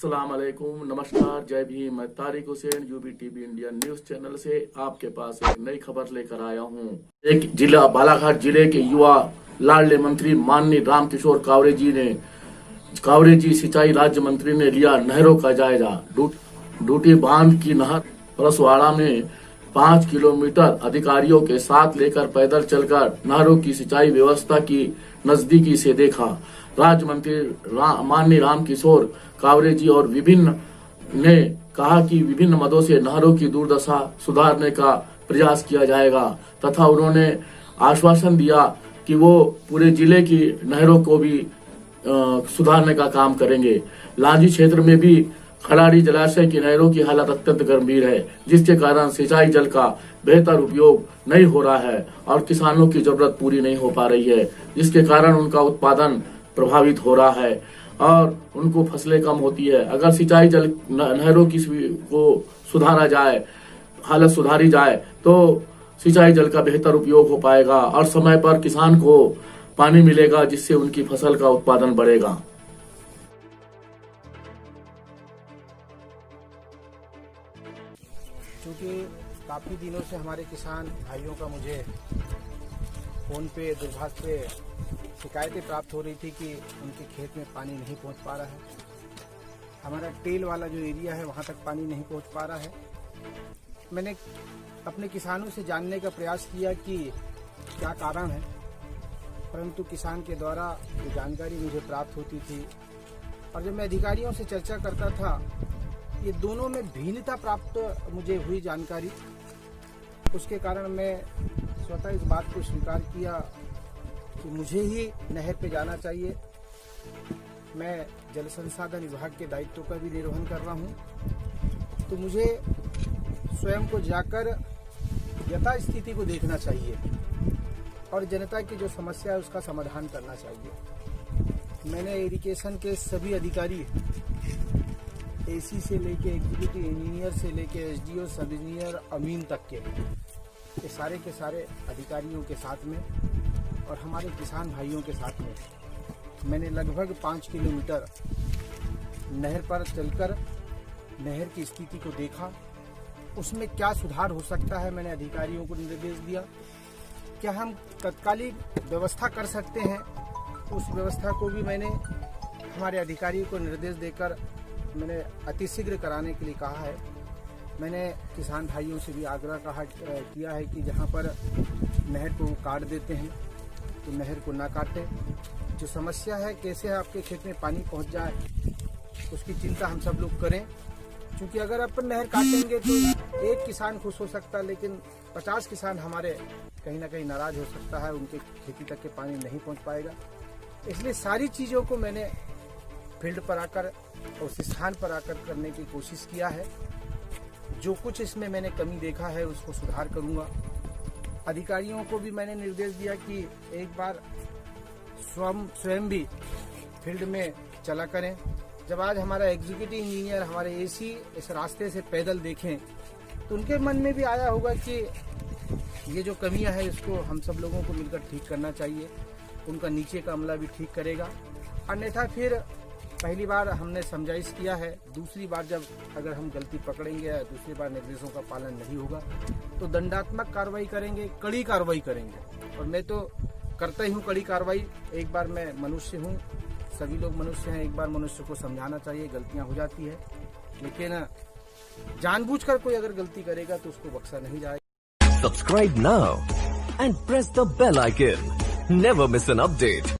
अस्सलाम वालेकुम, नमस्कार, जय भीम। मैं Tariq Hussain UBTV India news channel से आपके पास एक नई खबर लेकर आया हूं। एक जिला बालाघाट जिले के युवा लाडले मंत्री माननीय रामकिशोर कावरे जी सिंचाई राज्य मंत्री ने लिया नहरों का जायजा। डूटी बांध की नहर परसवाड़ा में 5 किलोमीटर अधिकारियों के साथ लेकर पैदल चलकर नहरों की सिंचाई व्यवस्था की नजदीकी से देखा। राज्य मंत्री माननीय रामकिशोर कावरे जी और विभिन्न ने कहा कि विभिन्न मदों से नहरों की दुर्दशा सुधारने का प्रयास किया जाएगा तथा उन्होंने आश्वासन दिया कि वो पूरे जिले की नहरों को भी सुधारने का काम करेंगे। लांजी क्षेत्र में भी खड़ाड़ी जलाशय की नहरों की हालत अत्यंत गंभीर है, जिसके कारण सिंचाई जल का बेहतर उपयोग नहीं हो रहा है और किसानों की जरूरत पूरी नहीं हो पा रही है, जिसके कारण उनका उत्पादन प्रभावित हो रहा है और उनको फसलें कम होती है। अगर सिंचाई जल नहरों की को सुधारा जाए, हालत सुधारी जाए तो सिंचाई जल का बेहतर उपयोग हो पाएगा और समय पर किसान को पानी मिलेगा, जिससे उनकी फसल का उत्पादन बढ़ेगा। क्योंकि काफ़ी दिनों से हमारे किसान भाइयों का मुझे फ़ोन पे दूरभाष पे शिकायतें प्राप्त हो रही थी कि उनके खेत में पानी नहीं पहुंच पा रहा है। हमारा टेल वाला जो एरिया है वहां तक पानी नहीं पहुंच पा रहा है। मैंने अपने किसानों से जानने का प्रयास किया कि क्या कारण है, परंतु किसान के द्वारा जो जानकारी मुझे प्राप्त होती थी और जब मैं अधिकारियों से चर्चा करता था, ये दोनों में भिन्नता प्राप्त मुझे हुई जानकारी। उसके कारण मैं स्वतः इस बात को स्वीकार किया कि मुझे ही नहर पे जाना चाहिए। मैं जल संसाधन विभाग के दायित्व का भी निर्वहन कर रहा हूँ, तो मुझे स्वयं को जाकर यथा स्थिति को देखना चाहिए और जनता की जो समस्या है उसका समाधान करना चाहिए। मैंने इरिगेशन के सभी अधिकारी, एसी से लेके एग्जीक्यूटिव इंजीनियर से लेके एसडीओ, सब इंजीनियर, अमीन तक के सारे अधिकारियों के साथ में और हमारे किसान भाइयों के साथ में मैंने लगभग 5 किलोमीटर नहर पर चलकर नहर की स्थिति को देखा। उसमें क्या सुधार हो सकता है, मैंने अधिकारियों को निर्देश दिया। क्या हम तत्कालिक व्यवस्था कर सकते हैं, उस व्यवस्था को भी मैंने हमारे अधिकारियों को निर्देश देकर मैंने अतिशीघ्र कराने के लिए कहा है। मैंने किसान भाइयों से भी आग्रह किया है कि जहां पर नहर को काट देते हैं तो नहर को ना काटें। जो समस्या है कैसे आपके खेत में पानी पहुंच जाए, उसकी चिंता हम सब लोग करें, क्योंकि अगर अपन नहर काटेंगे तो एक किसान खुश हो सकता है, लेकिन 50 किसान हमारे कहीं ना कहीं नाराज हो सकता है, उनके खेती तक के पानी नहीं पहुंच पाएगा। इसलिए सारी चीज़ों को मैंने फील्ड पर आकर और उस स्थान पर आकर करने की कोशिश किया है। जो कुछ इसमें मैंने कमी देखा है उसको सुधार करूंगा। अधिकारियों को भी मैंने निर्देश दिया कि एक बार स्वयं भी फील्ड में चला करें। जब आज हमारा एग्जीक्यूटिव इंजीनियर, हमारे एसी इस रास्ते से पैदल देखें तो उनके मन में भी आया होगा कि ये जो कमियां है इसको हम सब लोगों को मिलकर ठीक करना चाहिए। उनका नीचे का अमला भी ठीक करेगा। अन्यथा फिर पहली बार हमने समझाइश किया है, दूसरी बार जब अगर हम गलती पकड़ेंगे या दूसरी बार निर्देशों का पालन नहीं होगा तो दंडात्मक कार्रवाई करेंगे, कड़ी कार्रवाई करेंगे। और मैं तो करता ही हूँ कड़ी कार्रवाई। एक बार मैं मनुष्य हूँ, सभी लोग मनुष्य हैं, एक बार मनुष्य को समझाना चाहिए, गलतियाँ हो जाती है, लेकिन जानबूझकर कोई अगर गलती करेगा तो उसको बख्शा नहीं जाएगा। Subscribe now and press the bell icon. Never miss an update.